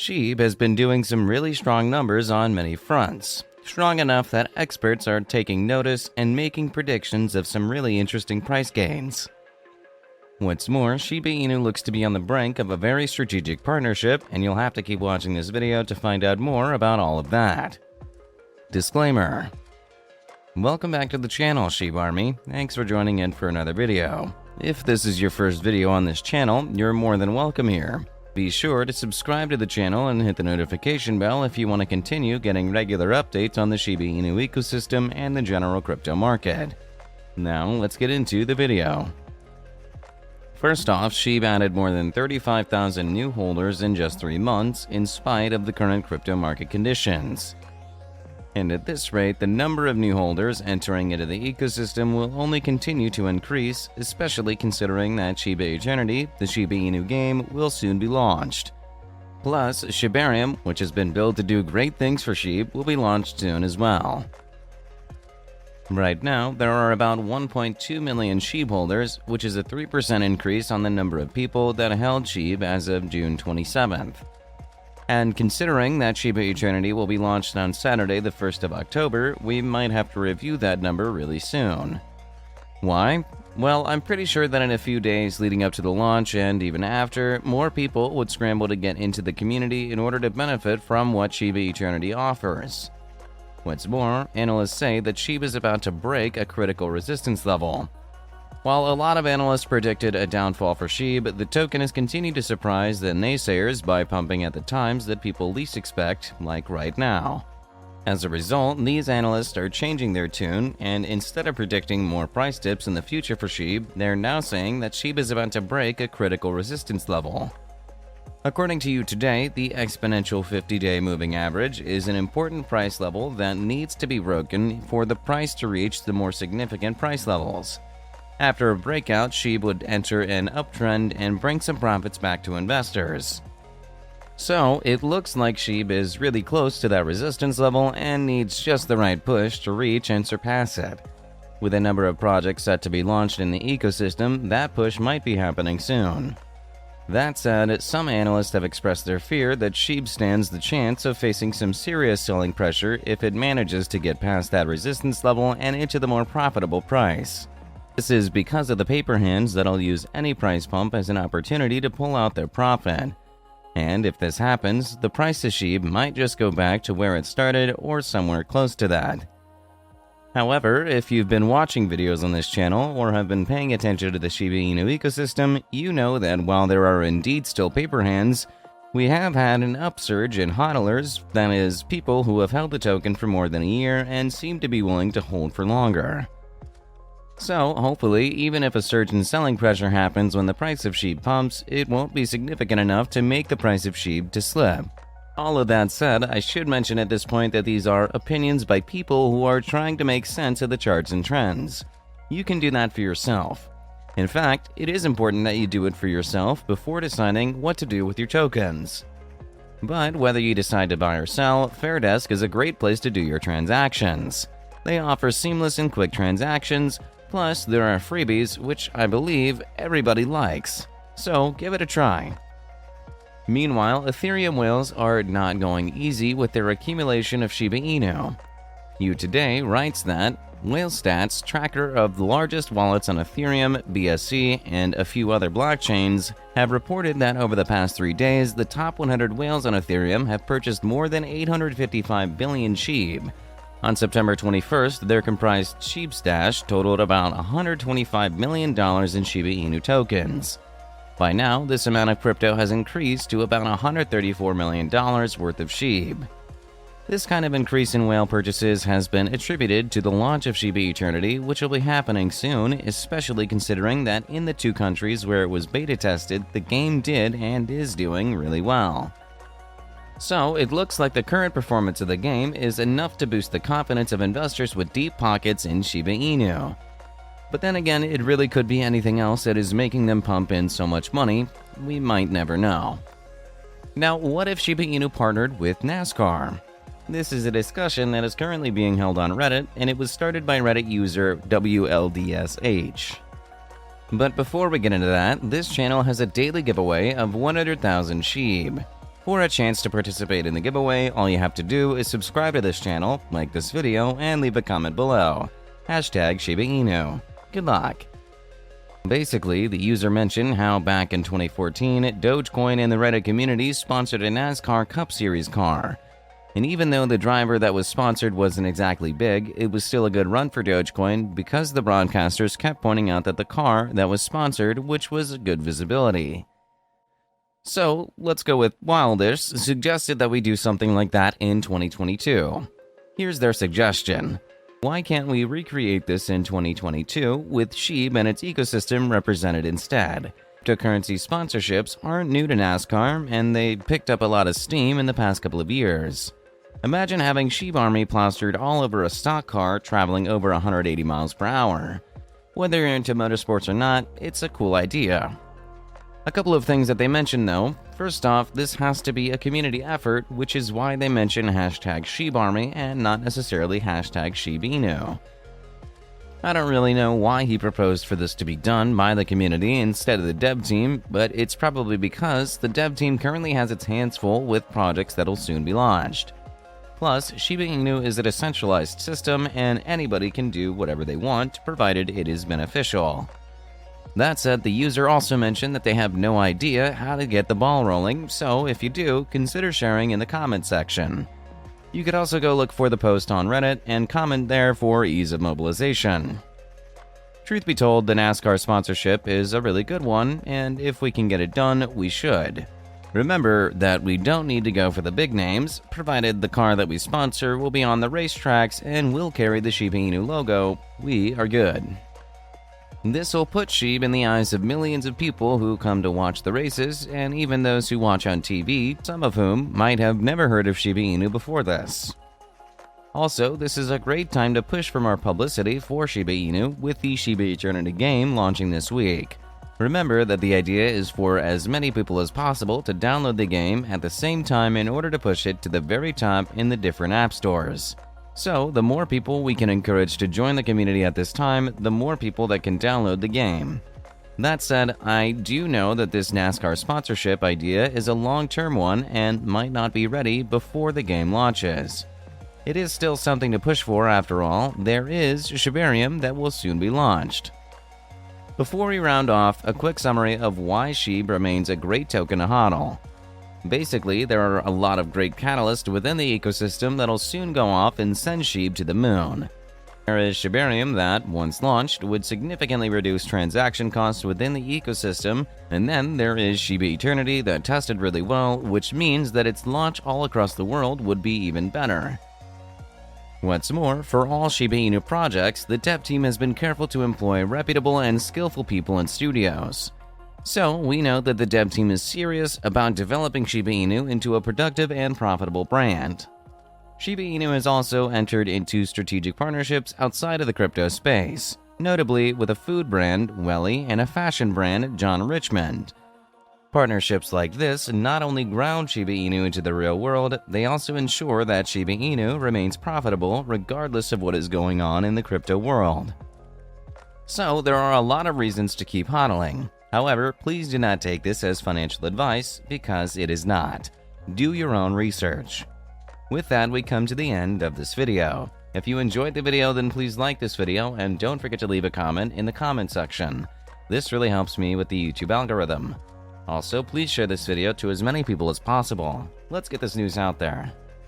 Shib has been doing some really strong numbers on many fronts, strong enough that experts are taking notice and making predictions of some really interesting price gains. What's more, Shiba Inu looks to be on the brink of a very strategic partnership, and you'll have to keep watching this video to find out more about all of that. Disclaimer. Welcome back to the channel, Shib Army. Thanks for joining in for another video. If this is your first video on this channel, you're more than welcome here. Be sure to subscribe to the channel and hit the notification bell if you want to continue getting regular updates on the Shiba Inu ecosystem and the general crypto market. Now, let's get into the video. First off, Shib added more than 35,000 new holders in just 3 months in spite of the current crypto market conditions. And at this rate, the number of new holders entering into the ecosystem will only continue to increase, especially considering that Shiba Eternity, the Shiba Inu game, will soon be launched. Plus, Shibarium, which has been built to do great things for Shib, will be launched soon as well. Right now, there are about 1.2 million Shib holders, which is a 3% increase on the number of people that held Shib as of June 27th. And considering that Shiba Eternity will be launched on Saturday the 1st of October, we might have to review that number really soon. Why? Well, I'm pretty sure that in a few days leading up to the launch and even after, more people would scramble to get into the community in order to benefit from what Shiba Eternity offers. What's more, analysts say that Shib is about to break a critical resistance level. While a lot of analysts predicted a downfall for Shib, the token has continued to surprise the naysayers by pumping at the times that people least expect, like right now. As a result, these analysts are changing their tune, and instead of predicting more price dips in the future for Shib, they're now saying that Shib is about to break a critical resistance level. According to You Today, the exponential 50-day moving average is an important price level that needs to be broken for the price to reach the more significant price levels. After a breakout, Shib would enter an uptrend and bring some profits back to investors. So, it looks like Shib is really close to that resistance level and needs just the right push to reach and surpass it. With a number of projects set to be launched in the ecosystem, that push might be happening soon. That said, some analysts have expressed their fear that Shib stands the chance of facing some serious selling pressure if it manages to get past that resistance level and into the more profitable price. This is because of the paper hands that'll use any price pump as an opportunity to pull out their profit. And if this happens, the price of Shib might just go back to where it started or somewhere close to that. However, if you've been watching videos on this channel or have been paying attention to the Shiba Inu ecosystem, you know that while there are indeed still paper hands, we have had an upsurge in hodlers, that is, people who have held the token for more than a year and seem to be willing to hold for longer. So, hopefully, even if a surge in selling pressure happens when the price of Shib pumps, it won't be significant enough to make the price of Shib to slip. All of that said, I should mention at this point that these are opinions by people who are trying to make sense of the charts and trends. You can do that for yourself. In fact, it is important that you do it for yourself before deciding what to do with your tokens. But whether you decide to buy or sell, Fairdesk is a great place to do your transactions. They offer seamless and quick transactions. Plus, there are freebies, which I believe everybody likes, so give it a try. Meanwhile, Ethereum whales are not going easy with their accumulation of Shiba Inu. You Today writes that WhaleStats, tracker of the largest wallets on Ethereum, BSC, and a few other blockchains, have reported that over the past 3 days, the top 100 whales on Ethereum have purchased more than 855 billion Shib. On September 21st, their comprised Shib stash totaled about $125 million in Shiba Inu tokens. By now, this amount of crypto has increased to about $134 million worth of Shib. This kind of increase in whale purchases has been attributed to the launch of Shiba Eternity, which will be happening soon, especially considering that in the 2 countries where it was beta tested, the game did and is doing really well. So, it looks like the current performance of the game is enough to boost the confidence of investors with deep pockets in Shiba Inu. But then again, it really could be anything else that is making them pump in so much money. We might never know. Now, what if Shiba Inu partnered with NASCAR? This is a discussion that is currently being held on Reddit, and it was started by Reddit user WLDSH. But before we get into that, this channel has a daily giveaway of 100,000 Shib. For a chance to participate in the giveaway, all you have to do is subscribe to this channel, like this video, and leave a comment below. Hashtag Shiba Inu. Good luck. Basically, the user mentioned how back in 2014, Dogecoin and the Reddit community sponsored a NASCAR Cup Series car. And even though the driver that was sponsored wasn't exactly big, it was still a good run for Dogecoin because the broadcasters kept pointing out that the car that was sponsored, which was good visibility. So, let's go with Wildish suggested that we do something like that in 2022. Here's their suggestion. Why can't we recreate this in 2022 with Shib and its ecosystem represented instead? Cryptocurrency sponsorships aren't new to NASCAR, and they picked up a lot of steam in the past couple of years. Imagine having Shib Army plastered all over a stock car traveling over 180 miles per hour. Whether you're into motorsports or not, it's a cool idea. A couple of things that they mention though. First off, this has to be a community effort, which is why they mention hashtag ShibaArmy and not necessarily hashtag ShibaInu. I don't really know why he proposed for this to be done by the community instead of the dev team, but it's probably because the dev team currently has its hands full with projects that'll soon be launched. Plus, Shiba Inu is a decentralized system and anybody can do whatever they want, provided it is beneficial. That said, the user also mentioned that they have no idea how to get the ball rolling, so if you do, consider sharing in the comment section. You could also go look for the post on Reddit and comment there for ease of mobilization. Truth be told, the NASCAR sponsorship is a really good one, and if we can get it done, we should. Remember that we don't need to go for the big names, provided the car that we sponsor will be on the racetracks and will carry the Shiba Inu logo, we are good. This will put Shib in the eyes of millions of people who come to watch the races, and even those who watch on TV, some of whom might have never heard of Shiba Inu before this. Also, this is a great time to push for more publicity for Shiba Inu with the Shiba Eternity game launching this week. Remember that the idea is for as many people as possible to download the game at the same time in order to push it to the very top in the different app stores. So, the more people we can encourage to join the community at this time, the more people that can download the game. That said, I do know that this NASCAR sponsorship idea is a long-term one and might not be ready before the game launches. It is still something to push for after all. There is Shibarium that will soon be launched. Before we round off, a quick summary of why Shib remains a great token to hodl. Basically, there are a lot of great catalysts within the ecosystem that'll soon go off and send Shib to the moon. There is Shibarium that, once launched, would significantly reduce transaction costs within the ecosystem, and then there is Shiba Eternity that tested really well, which means that its launch all across the world would be even better. What's more, for all Shiba Inu projects, the dev team has been careful to employ reputable and skillful people in studios. So, we know that the dev team is serious about developing Shiba Inu into a productive and profitable brand. Shiba Inu has also entered into strategic partnerships outside of the crypto space, notably with a food brand, Welly, and a fashion brand, John Richmond. Partnerships like this not only ground Shiba Inu into the real world, they also ensure that Shiba Inu remains profitable regardless of what is going on in the crypto world. So, there are a lot of reasons to keep hodling. However, please do not take this as financial advice because it is not. Do your own research. With that, we come to the end of this video. If you enjoyed the video, then please like this video and don't forget to leave a comment in the comment section. This really helps me with the YouTube algorithm. Also, please share this video to as many people as possible. Let's get this news out there.